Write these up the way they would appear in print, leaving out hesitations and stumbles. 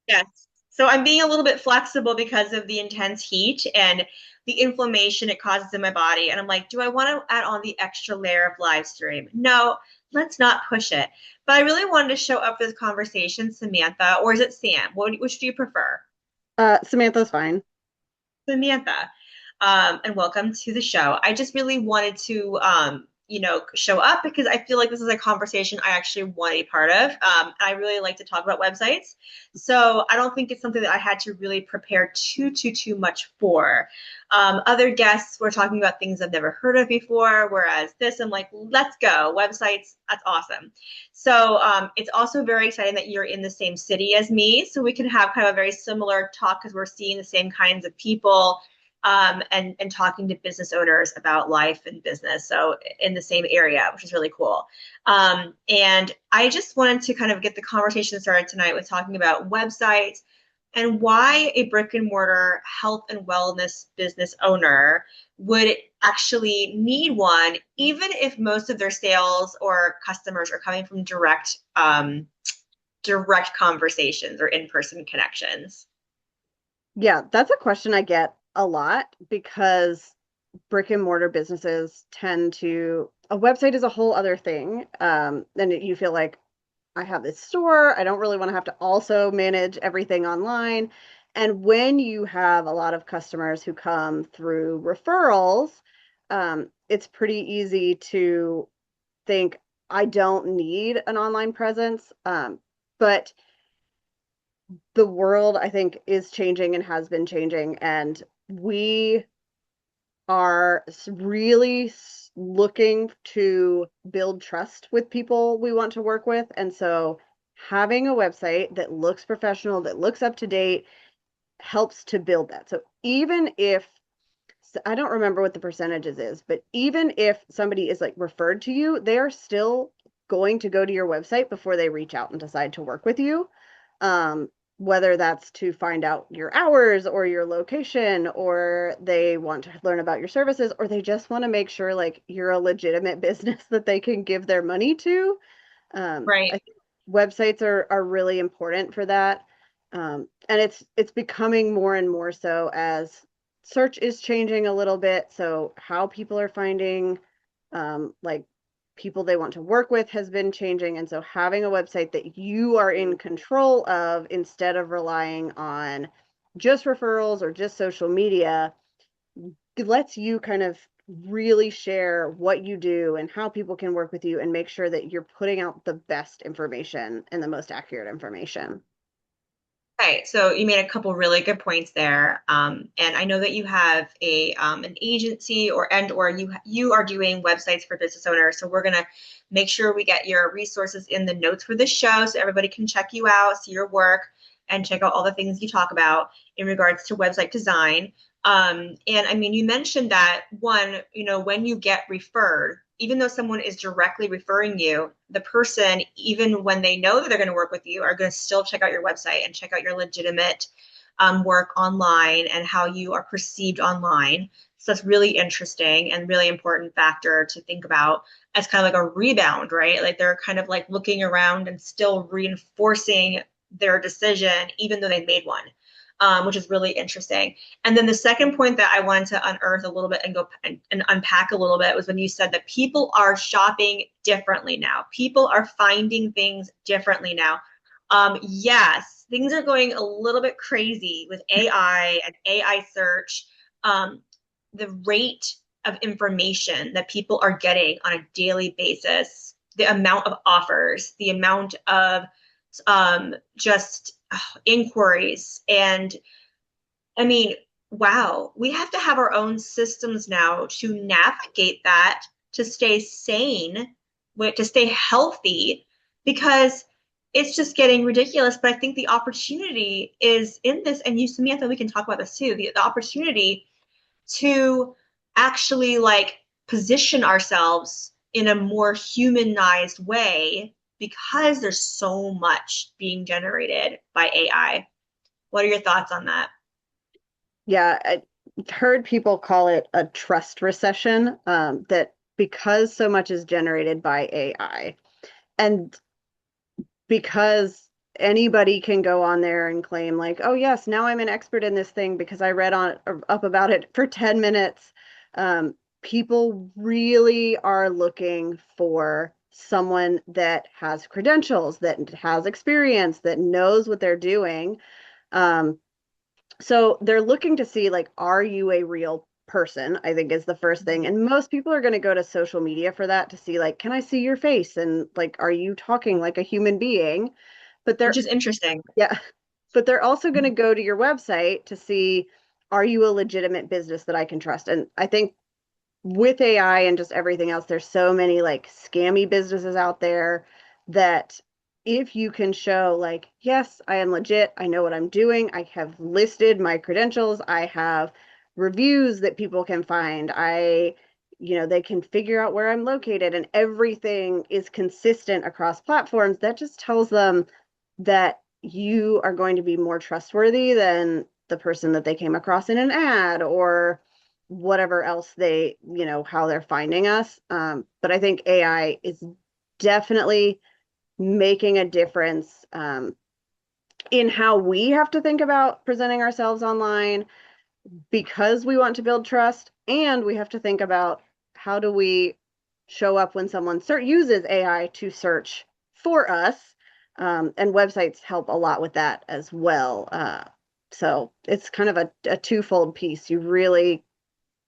Yes. So I'm being a little bit flexible because of the intense heat and the inflammation it causes in my body. And I'm like, do I want to add on the extra layer of live stream? No, let's not push it. But I really wanted to show up for this conversation, Samantha, or is it Sam? Which do you prefer? Samantha's fine. Samantha, and welcome to the show. I just really wanted to, show up because I feel like this is a conversation I actually want to be part of. I really like to talk about websites, so I don't think it's something that I had to really prepare too much for. Other guests were talking about things I've never heard of before, whereas this, I'm like, let's go websites. That's awesome. So it's also very exciting that you're in the same city as me, so we can have kind of a very similar talk because we're seeing the same kinds of people and talking to business owners about life and business. So in the same area, which is really cool. And I just wanted to kind of get the conversation started tonight with talking about websites and why a brick and mortar health and wellness business owner would actually need one, even if most of their sales or customers are coming from direct conversations or in-person connections. Yeah, that's a question I get a lot because brick and mortar businesses tend to, a website is a whole other thing. And you feel like I have this store, I don't really want to have to also manage everything online. And when you have a lot of customers who come through referrals, it's pretty easy to think, I don't need an online presence. But the world, I think, is changing and has been changing. And we are really looking to build trust with people we want to work with. And so having a website that looks professional, that looks up to date, helps to build that. So even if I don't remember what the percentages is, but even if somebody is like referred to you, they are still going to go to your website before they reach out and decide to work with you. Um, Whether that's to find out your hours or your location, or they want to learn about your services, or they just want to make sure like you're a legitimate business that they can give their money to. I Right. think websites are really important for that. And it's becoming more and more so as search is changing a little bit. So how people are finding like people they want to work with has been changing. And so having a website that you are in control of instead of relying on just referrals or just social media, it lets you kind of really share what you do and how people can work with you and make sure that you're putting out the best information and the most accurate information. Right. So you made a couple really good points there. And I know that you have a an agency or you are doing websites for business owners. So we're gonna make sure we get your resources in the notes for this show so everybody can check you out, see your work, and check out all the things you talk about in regards to website design. And I mean, you mentioned that one, when you get referred, even though someone is directly referring you, the person, even when they know that they're going to work with you, are going to still check out your website and check out your legitimate work online and how you are perceived online. So that's really interesting and really important factor to think about as kind of like a rebound, right? Like they're kind of like looking around and still reinforcing their decision, even though they made one, which is really interesting. And then the second point that I wanted to unearth a little bit and go and unpack a little bit was when you said that people are shopping differently now. People are finding things differently now. Yes, things are going a little bit crazy with AI and AI search. The rate of information that people are getting on a daily basis, the amount of offers, the amount of just inquiries. And I mean, wow, we have to have our own systems now to navigate that, to stay sane, to stay healthy, because it's just getting ridiculous. But I think the opportunity is in this, and you, Samantha, we can talk about this too. The opportunity to actually like position ourselves in a more humanized way because there's so much being generated by AI. What are your thoughts on that? Yeah, I heard people call it a trust recession, that because so much is generated by AI and because anybody can go on there and claim like, oh yes, now I'm an expert in this thing because I read on up about it for 10 minutes. People really are looking for someone that has credentials, that has experience, that knows what they're doing. Um, so they're looking to see like, are you a real person? I think is the first thing. And most people are going to go to social media for that to see like, can I see your face? And like, are you talking like a human being? But Which they're is interesting. yeah, but they're also going to go to your website to see, are you a legitimate business that I can trust? And I think with AI and just everything else, there's so many like scammy businesses out there that if you can show like, yes, I am legit, I know what I'm doing, I have listed my credentials, I have reviews that people can find, they can figure out where I'm located and everything is consistent across platforms, that just tells them that you are going to be more trustworthy than the person that they came across in an ad or whatever else how they're finding us. But I think AI is definitely making a difference in how we have to think about presenting ourselves online because we want to build trust, and we have to think about how do we show up when someone uses AI to search for us. And websites help a lot with that as well. So it's kind of a twofold piece. You really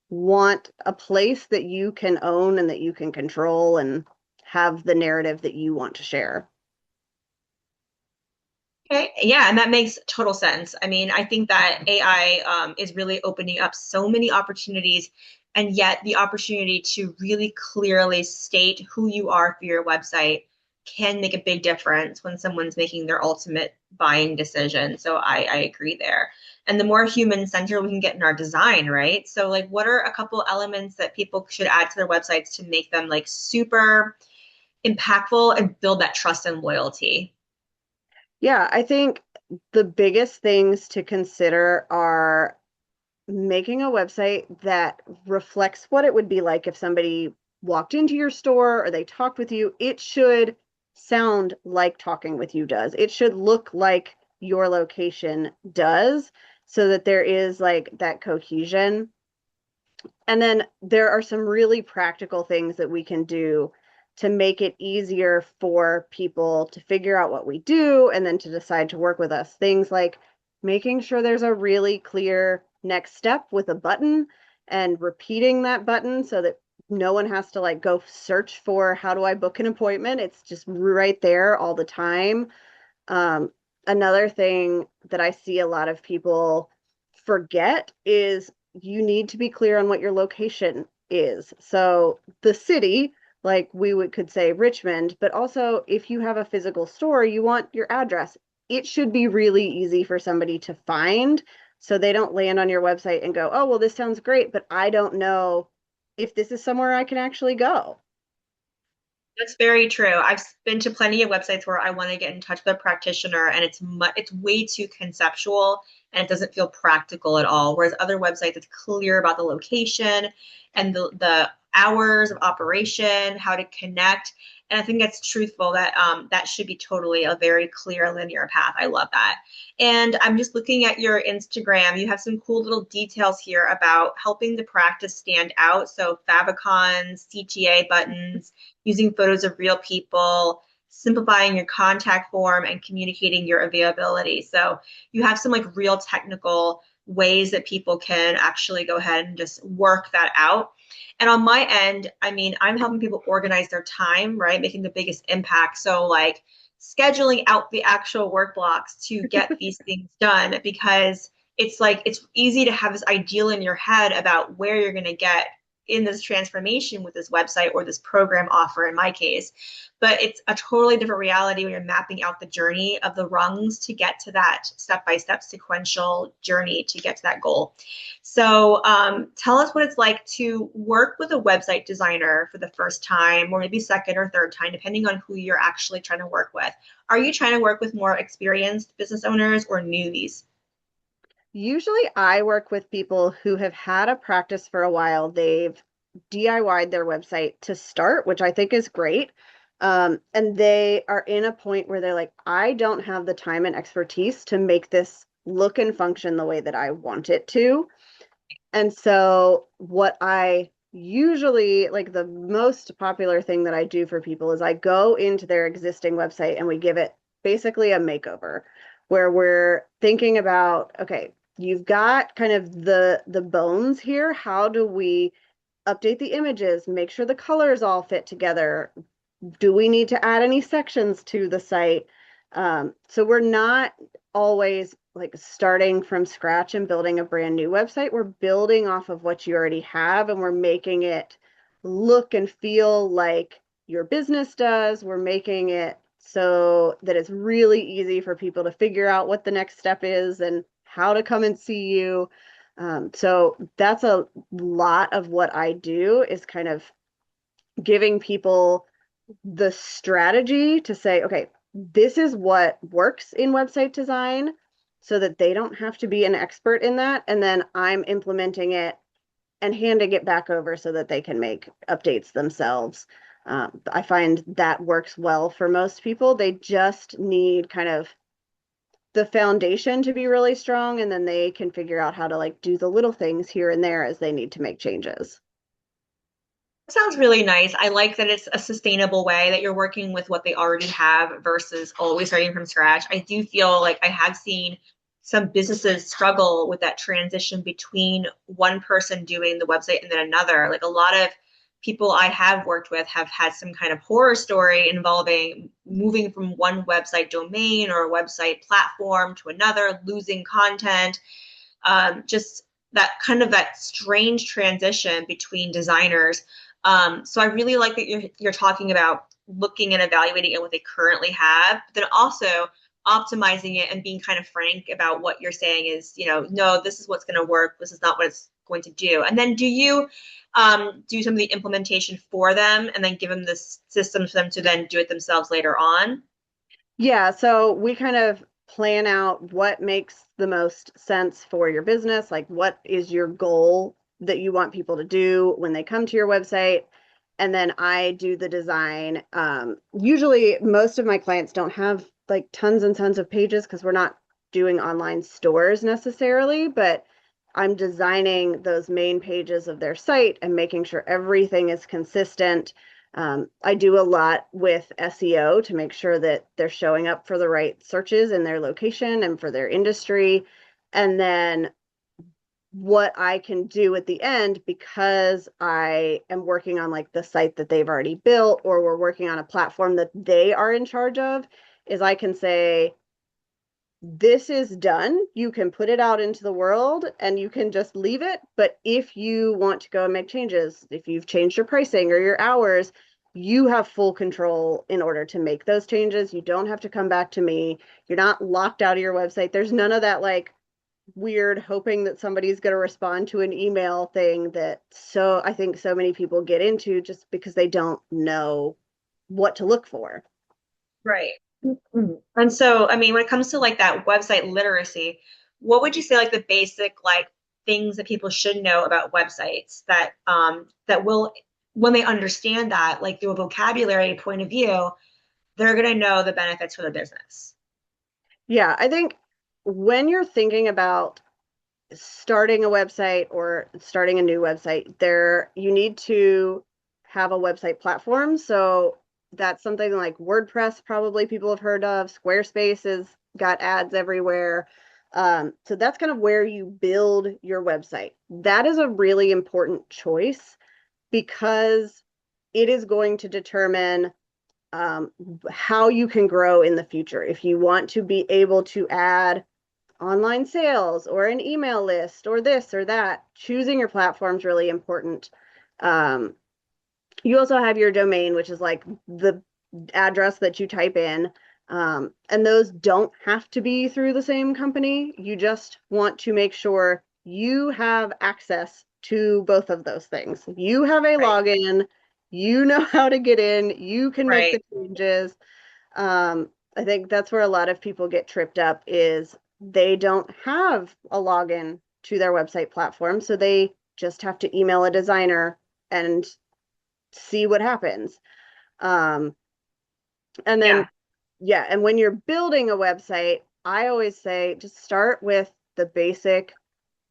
want a place that you can own and that you can control and have the narrative that you want to share. Okay, yeah, and that makes total sense. I mean, I think that AI is really opening up so many opportunities, and yet the opportunity to really clearly state who you are for your website can make a big difference when someone's making their ultimate buying decision. So I agree there. And the more human-centered we can get in our design, right? So like, what are a couple elements that people should add to their websites to make them like super impactful and build that trust and loyalty? Yeah, I think the biggest things to consider are making a website that reflects what it would be like if somebody walked into your store or they talked with you. It should sound like talking with you does. It should look like your location does so that there is like that cohesion. And then there are some really practical things that we can do to make it easier for people to figure out what we do and then to decide to work with us. Things like making sure there's a really clear next step with a button and repeating that button so that no one has to like go search for how do I book an appointment. It's just right there all the time. Um, Another thing that I see a lot of people forget is you need to be clear on what your location is. So the city, like could say Richmond, but also if you have a physical store, you want your address. It should be really easy for somebody to find so they don't land on your website and go, oh, well, this sounds great, but I don't know if this is somewhere I can actually go. That's very true. I've been to plenty of websites where I want to get in touch with a practitioner and it's way too conceptual and it doesn't feel practical at all. Whereas other websites, it's clear about the location and the hours of operation, how to connect. And I think that's truthful that that should be totally a very clear linear path. I love that. And I'm just looking at your Instagram. You have some cool little details here about helping the practice stand out. So favicons, CTA buttons, using photos of real people, simplifying your contact form, and communicating your availability. So you have some like real technical ways that people can actually go ahead and just work that out. And on my end, I mean, I'm helping people organize their time, right? Making the biggest impact. So like scheduling out the actual work blocks to get these things done because it's like it's easy to have this ideal in your head about where you're going to get in this transformation with this website or this program offer in my case. But it's a totally different reality when you're mapping out the journey of the rungs to get to that step by step sequential journey to get to that goal. So tell us what it's like to work with a website designer for the first time, or maybe second or third time, depending on who you're actually trying to work with. Are you trying to work with more experienced business owners or newbies? Usually I work with people who have had a practice for a while. They've DIY'd their website to start, which I think is great. And they are in a point where they're like, I don't have the time and expertise to make this look and function the way that I want it to. And so, what I usually like the most popular thing that I do for people is I go into their existing website and we give it basically a makeover where we're thinking about, okay, you've got kind of the bones here. How do we update the images, make sure the colors all fit together, do we need to add any sections to the site? So we're not always like starting from scratch and building a brand new website. We're building off of what you already have and we're making it look and feel like your business does. We're making it so that it's really easy for people to figure out what the next step is and how to come and see you. So that's a lot of what I do is kind of giving people the strategy to say, okay, this is what works in website design so that they don't have to be an expert in that. And then I'm implementing it and handing it back over so that they can make updates themselves. I find that works well for most people. They just need kind of the foundation to be really strong, and then they can figure out how to like do the little things here and there as they need to make changes. Sounds really nice. I like that it's a sustainable way that you're working with what they already have versus always starting from scratch. I do feel like I have seen some businesses struggle with that transition between one person doing the website and then another. Like a lot of people I have worked with have had some kind of horror story involving moving from one website domain or a website platform to another, losing content, just that kind of that strange transition between designers. So I really like that you're talking about looking and evaluating at what they currently have, but then also optimizing it and being kind of frank about what you're saying is, no, this is what's going to work. This is not what it's going to do. And then do you do some of the implementation for them and then give them the systems for them to then do it themselves later on? Yeah, so we kind of plan out what makes the most sense for your business, like what is your goal that you want people to do when they come to your website. And then I do the design. Usually, most of my clients don't have like tons and tons of pages because we're not doing online stores necessarily, but I'm designing those main pages of their site and making sure everything is consistent. I do a lot with SEO to make sure that they're showing up for the right searches in their location and for their industry. And then what I can do at the end, because I am working on like the site that they've already built, or we're working on a platform that they are in charge of, is I can say, this is done. You can put it out into the world and you can just leave it. But if you want to go and make changes, if you've changed your pricing or your hours, you have full control in order to make those changes. You don't have to come back to me. You're not locked out of your website. There's none of that like weird hoping that somebody's going to respond to an email thing that so I think so many people get into just because they don't know what to look for. Right. And so, I mean, when it comes to like that website literacy, what would you say like the basic like things that people should know about websites that will when they understand that, like through a vocabulary point of view, they're gonna know the benefits for their business. Yeah, I think when you're thinking about starting a website or starting a new website, there you need to have a website platform. So that's something like WordPress, probably people have heard of. Squarespace has got ads everywhere. So that's kind of where you build your website. That is a really important choice because it is going to determine how you can grow in the future. If you want to be able to add online sales or an email list or this or that, choosing your platform is really important. Um, you also have your domain, which is like the address that you type in. And those don't have to be through the same company. You just want to make sure you have access to both of those things. You have a Right. login, you know how to get in, you can make Right. the changes. I think that's where a lot of people get tripped up is they don't have a login to their website platform, so they just have to email a designer and see what happens. Um, And then, Yeah. yeah, and when you're building a website, I always say just start with the basic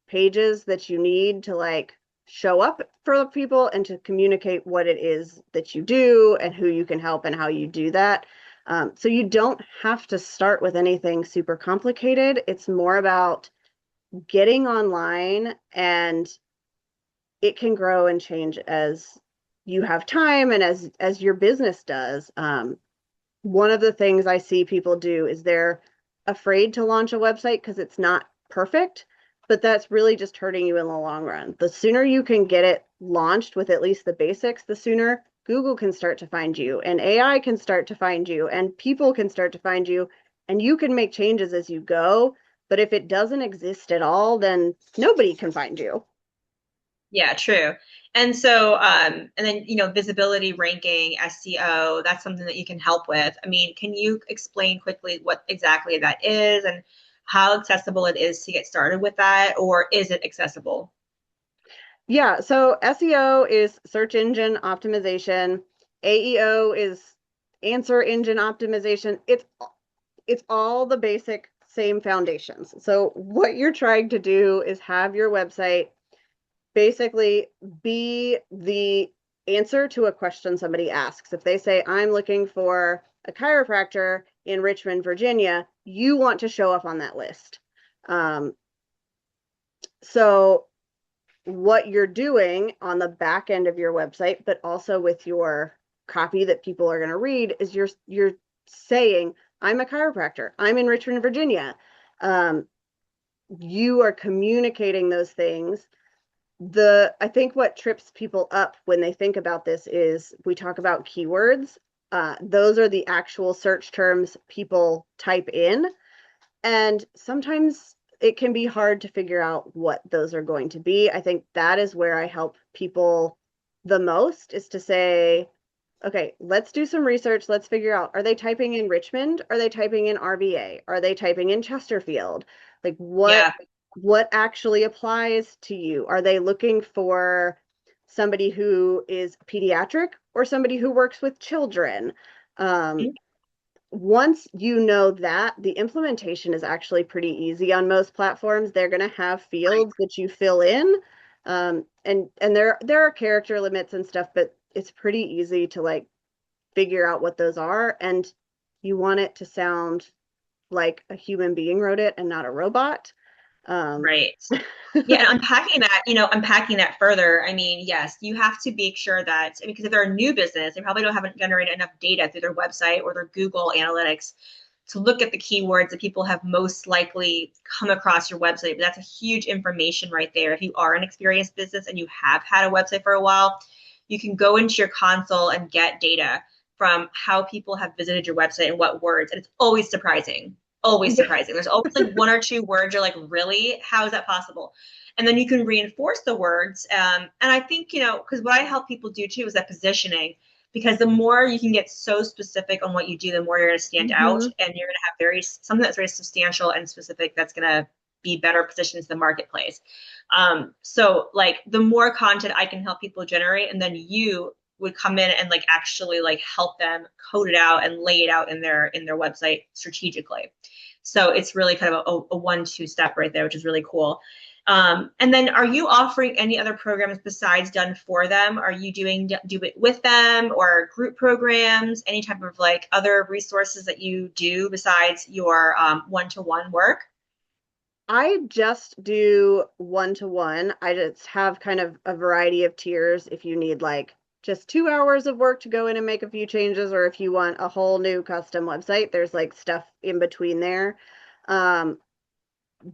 pages that you need to like show up for the people and to communicate what it is that you do and who you can help and how you do that. So you don't have to start with anything super complicated. It's more about getting online, and it can grow and change as you have time and as your business does. One of the things I see people do is they're afraid to launch a website because it's not perfect, but that's really just hurting you in the long run. The sooner you can get it launched with at least the basics, the sooner Google can start to find you, and AI can start to find you, and people can start to find you, and you can make changes as you go. But if it doesn't exist at all, then nobody can find you. Yeah, true. And so, and then, visibility, ranking, SEO, that's something that you can help with. I mean, can you explain quickly what exactly that is and how accessible it is to get started with that, or is it accessible? Yeah, so SEO is search engine optimization. AEO is answer engine optimization. It's all the basic same foundations. So what you're trying to do is have your website basically be the answer to a question somebody asks. If they say, I'm looking for a chiropractor in Richmond, Virginia, you want to show up on that list. Um, so what you're doing on the back end of your website, but also with your copy that people are going to read, is you're saying, I'm a chiropractor, I'm in Richmond, Virginia. Um, you are communicating those things. I think what trips people up when they think about this is we talk about keywords. Those are the actual search terms people type in, and sometimes it can be hard to figure out what those are going to be. I think that is where I help people the most, is to say, okay, let's do some research. Let's figure out, are they typing in Richmond? Are they typing in RVA? Are they typing in Chesterfield? Like Yeah. what actually applies to you? Are they looking for somebody who is pediatric or somebody who works with children? Um, Once you know that, the implementation is actually pretty easy on most platforms. They're going to have Right. fields that you fill in, and there are character limits and stuff, but it's pretty easy to like figure out what those are. And you want it to sound like a human being wrote it and not a robot. Um, Right. Yeah, and unpacking that further, I mean, yes, you have to make sure that, because if they're a new business, they probably don't haven't generated enough data through their website or their Google Analytics to look at the keywords that people have most likely come across your website. But that's a huge information right there. If you are an experienced business and you have had a website for a while, you can go into your console and get data from how people have visited your website and what words. And it's always surprising. Always yeah. surprising. There's always like one or two words you're like, really? How is that possible? And then you can reinforce the words. And I think, because what I help people do too is that positioning, because the more you can get so specific on what you do, the more you're going to stand out, Mm-hmm. and you're going to have something that's very substantial and specific that's going to be better positioned in the marketplace. So like the more content I can help people generate, and then you would come in and like actually like help them code it out and lay it out in their website strategically. So it's really kind of a 1-2 step right there, which is really cool. And then are you offering any other programs besides done for them? Are you do it with them or group programs, any type of like other resources that you do besides your one-to-one work? I just do one-to-one. I just have kind of a variety of tiers if you need like just 2 hours of work to go in and make a few changes, or if you want a whole new custom website, there's like stuff in between there. Um,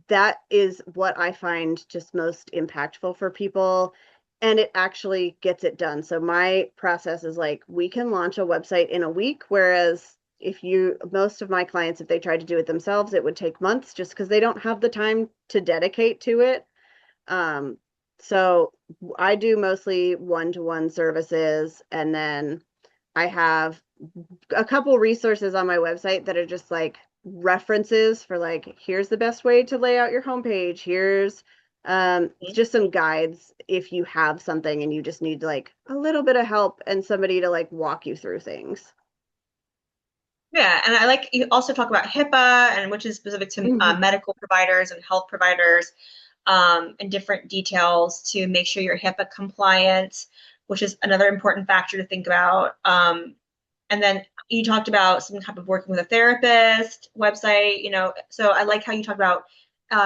that is what I find just most impactful for people. And it actually gets it done. So my process is like, we can launch a website in a week, whereas most of my clients, if they tried to do it themselves, it would take months just because they don't have the time to dedicate to it. Um, so I do mostly one-to-one services, and then I have a couple resources on my website that are just like references for like, here's the best way to lay out your homepage. Here's just some guides if you have something and you just need like a little bit of help and somebody to like walk you through things. Yeah, and I like you also talk about HIPAA and which is specific to Mhm. medical providers and health providers, and different details to make sure you're HIPAA compliant, which is another important factor to think about. And then you talked about some type of working with a therapist website, so I like how you talk about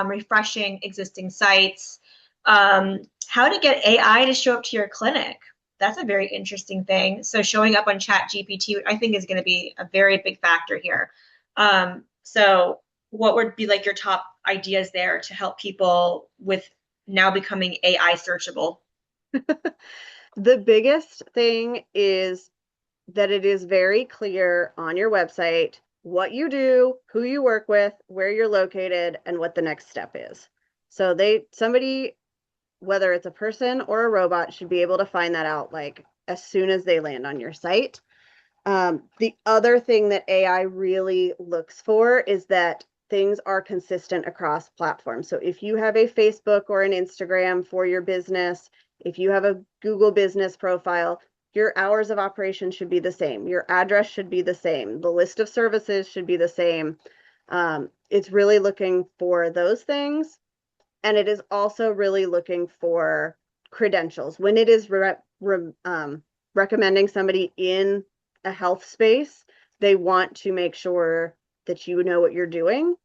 refreshing existing sites, how to get AI to show up to your clinic. That's a very interesting thing. So showing up on Chat GPT, I think is going to be a very big factor here. So what would be like your top ideas there to help people with now becoming AI searchable? The biggest thing is that it is very clear on your website what you do, who you work with, where you're located, and what the next step is. So somebody, whether it's a person or a robot, should be able to find that out like as soon as they land on your site. The other thing that AI really looks for is that things are consistent across platforms. So if you have a Facebook or an Instagram for your business, if you have a Google business profile, your hours of operation should be the same. Your address should be the same. The list of services should be the same. It's really looking for those things. And it is also really looking for credentials. When it is recommending somebody in a health space, they want to make sure that you know what you're doing.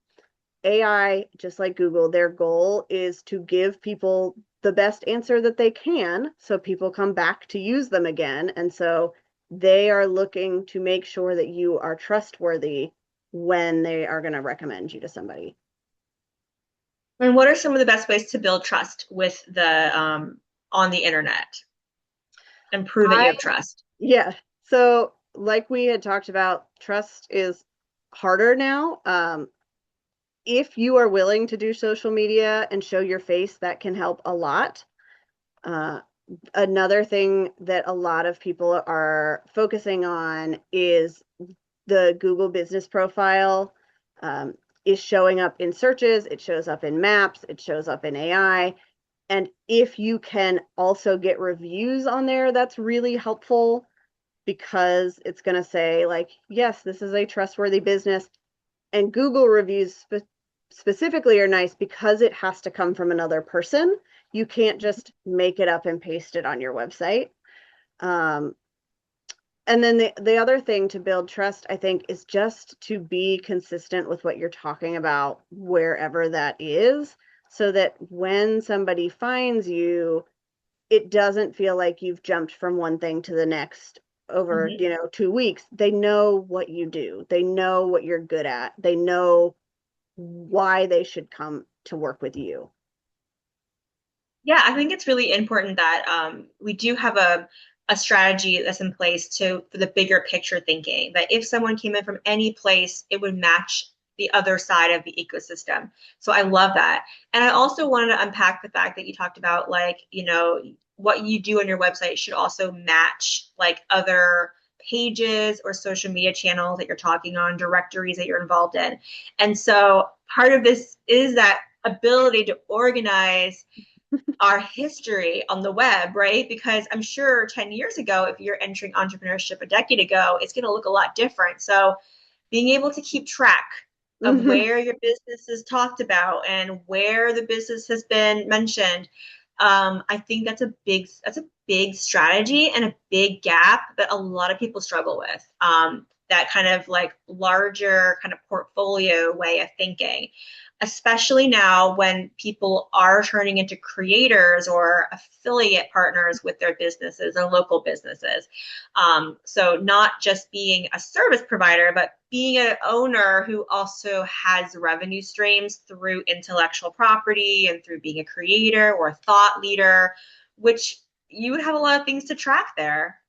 AI, just like Google, their goal is to give people the best answer that they can so people come back to use them again. And so they are looking to make sure that you are trustworthy when they are going to recommend you to somebody. And what are some of the best ways to build trust with the on the internet and prove that you I, have trust? yeah. So, like we had talked about, trust is harder now. If you are willing to do social media and show your face, that can help a lot. Uh, Another thing that a lot of people are focusing on is the Google business profile is showing up in searches, it shows up in maps, it shows up in AI. And if you can also get reviews on there, that's really helpful because it's going to say, like, yes, this is a trustworthy business. And Google reviews specifically are nice because it has to come from another person. You can't just make it up and paste it on your website. Um, and then the other thing to build trust, I think, is just to be consistent with what you're talking about wherever that is, so that when somebody finds you, it doesn't feel like you've jumped from one thing to the next over, Mhm. 2 weeks. They know what you do. They know what you're good at. They know why they should come to work with you. Yeah, I think it's really important that we do have a strategy that's in place to for the bigger picture thinking that if someone came in from any place, it would match the other side of the ecosystem. So I love that. And I also wanted to unpack the fact that you talked about like, what you do on your website should also match like other pages or social media channels that you're talking on, directories that you're involved in. And so part of this is that ability to organize our history on the web, right? Because I'm sure 10 years ago, if you're entering entrepreneurship a decade ago, it's going to look a lot different. So being able to keep track of Mhm. where your business is talked about and where the business has been mentioned, I think that's a big strategy and a big gap that a lot of people struggle with. That kind of like larger kind of portfolio way of thinking, especially now when people are turning into creators or affiliate partners with their businesses and local businesses. So not just being a service provider, but being an owner who also has revenue streams through intellectual property and through being a creator or a thought leader, which you would have a lot of things to track there.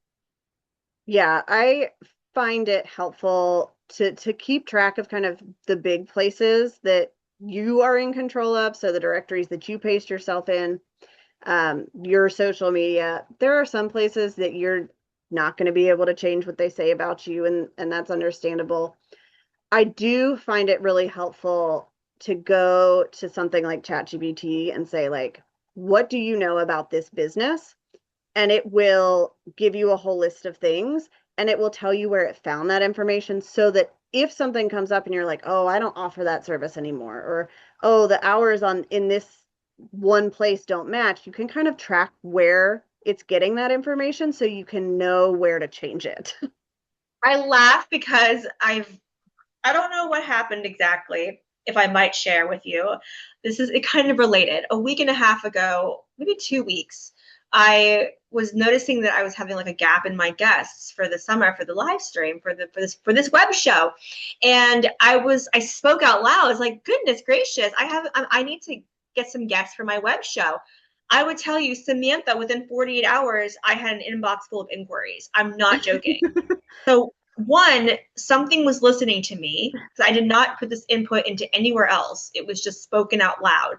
Yeah, I find it helpful to keep track of kind of the big places that you are in control of, so the directories that you paste yourself in, your social media. There are some places that you're not going to be able to change what they say about you, and that's understandable. I do find it really helpful to go to something like ChatGPT and say, like, what do you know about this business? And it will give you a whole list of things, and it will tell you where it found that information so that if something comes up and you're like, oh, I don't offer that service anymore, or oh, the hours on in this one place don't match, you can kind of track where it's getting that information so you can know where to change it. I laugh because I don't know what happened exactly, if I might share with you. This is it kind of related. A week and a half ago, maybe 2 weeks, I was noticing that I was having like a gap in my guests for the summer for the live stream for this web show. And I spoke out loud. I was like, goodness gracious, I need to get some guests for my web show. I would tell you, Samantha, within 48 hours, I had an inbox full of inquiries. I'm not joking. So one, something was listening to me because I did not put this input into anywhere else. It was just spoken out loud.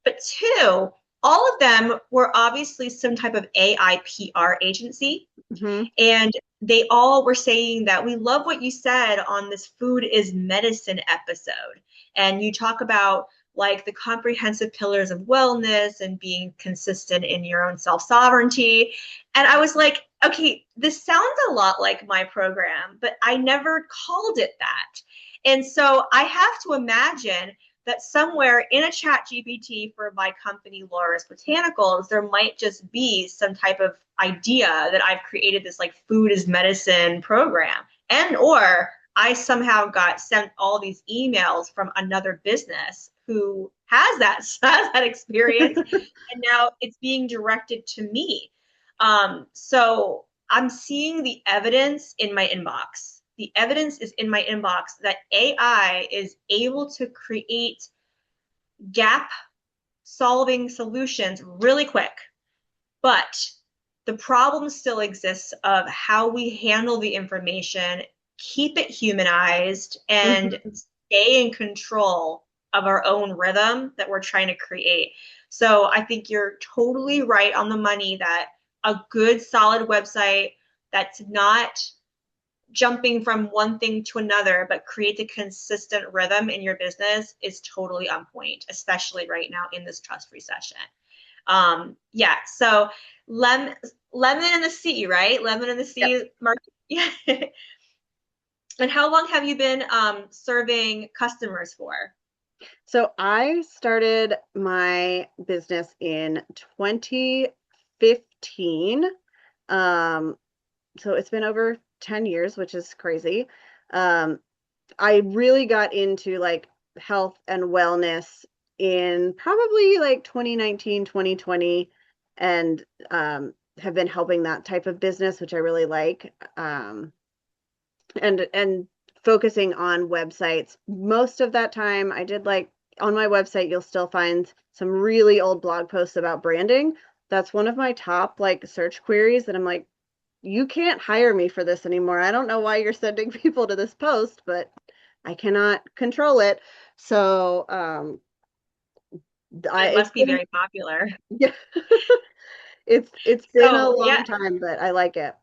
But two, all of them were obviously some type of AI PR agency. Hmm. And they all were saying that we love what you said on this food is medicine episode. And you talk about like the comprehensive pillars of wellness and being consistent in your own self sovereignty. And I was like, okay, this sounds a lot like my program, but I never called it that. And so I have to imagine that somewhere in a chat GPT for my company, Laura's Botanicals, there might just be some type of idea that I've created this like food is medicine program. And or I somehow got sent all these emails from another business who has that experience and now it's being directed to me. So I'm seeing the evidence in my inbox. The evidence is in my inbox that AI is able to create gap solving solutions really quick. But the problem still exists of how we handle the information, keep it humanized, and Hmm. stay in control of our own rhythm that we're trying to create. So I think you're totally right on the money that a good, solid website that's not jumping from one thing to another, but create a consistent rhythm in your business is totally on point, especially right now in this trust recession. Yeah, so lemon in the sea, right? Lemon in the Yep. sea market. Yeah. And how long have you been serving customers for? So I started my business in 2015. Um, so it's been over 10 years, which is crazy. Um, I really got into like health and wellness in probably like 2019, 2020, and have been helping that type of business, which I really like. And focusing on websites. Most of that time I did like on my website, you'll still find some really old blog posts about branding. That's one of my top like search queries that I'm like, you can't hire me for this anymore. I don't know why you're sending people to this post, but I cannot control it. So I It it's must be been very popular. yeah, it's been a So long yeah, time, but I like it.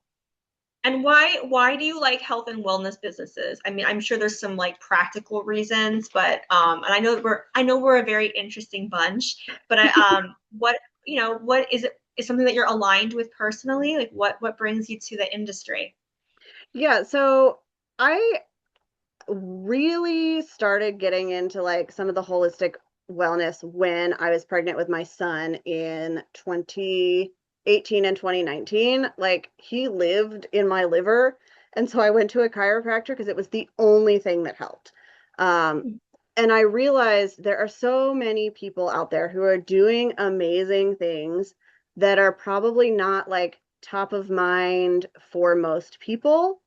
and why do you like health and wellness businesses? I mean, I'm sure there's some like practical reasons, but and I know we're a very interesting bunch, but what what is it is something that you're aligned with personally? Like what brings you to the industry? Yeah, so I really started getting into like some of the holistic wellness when I was pregnant with my son in 2018 and 2019. Like he lived in my liver. And so I went to a chiropractor because it was the only thing that helped. Um, and I realized there are so many people out there who are doing amazing things that are probably not like top of mind for most people.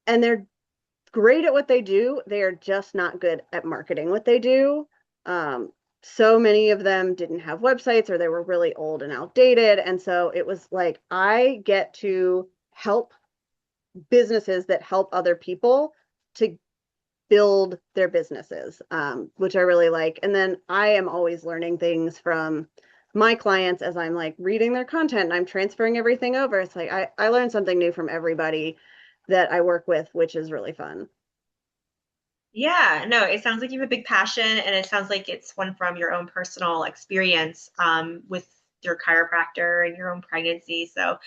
And they're great at what they do. They are just not good at marketing what they do. Um, so many of them didn't have websites or they were really old and outdated. And so it was like, I get to help businesses that help other people to build their businesses, which I really like. And then I am always learning things from my clients as I'm like reading their content and I'm transferring everything over. It's like I learn something new from everybody that I work with, which is really fun. Yeah, no, it sounds like you have a big passion, and it sounds like it's one from your own personal experience with your chiropractor and your own pregnancy. So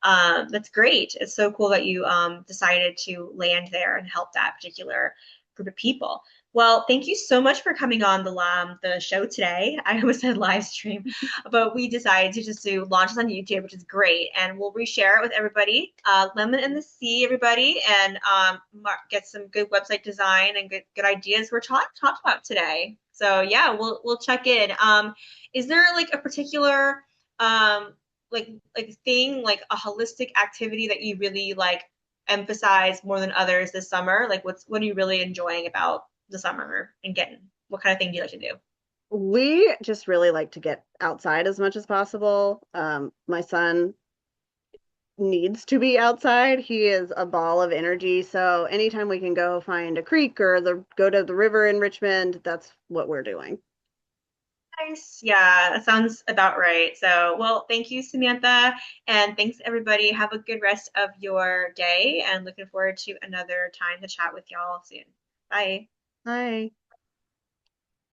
that's great. It's so cool that you decided to land there and help that particular group of people. Well, thank you so much for coming on the show today. I almost said live stream, but we decided to just do launch this on YouTube, which is great, and we'll reshare it with everybody. Lemon in the sea, everybody, and get some good website design and good ideas we're talked about today. So yeah, we'll check in. Is there like a particular um, like thing, like a holistic activity that you really like emphasize more than others this summer? Like what are you really enjoying about the summer and getting what kind of thing do you like to do? We just really like to get outside as much as possible. My son needs to be outside. He is a ball of energy. So anytime we can go find a creek or go to the river in Richmond, that's what we're doing. Nice. Yeah, that sounds about right. So, well, thank you, Samantha, and thanks everybody. Have a good rest of your day and looking forward to another time to chat with y'all soon. Bye. Hi.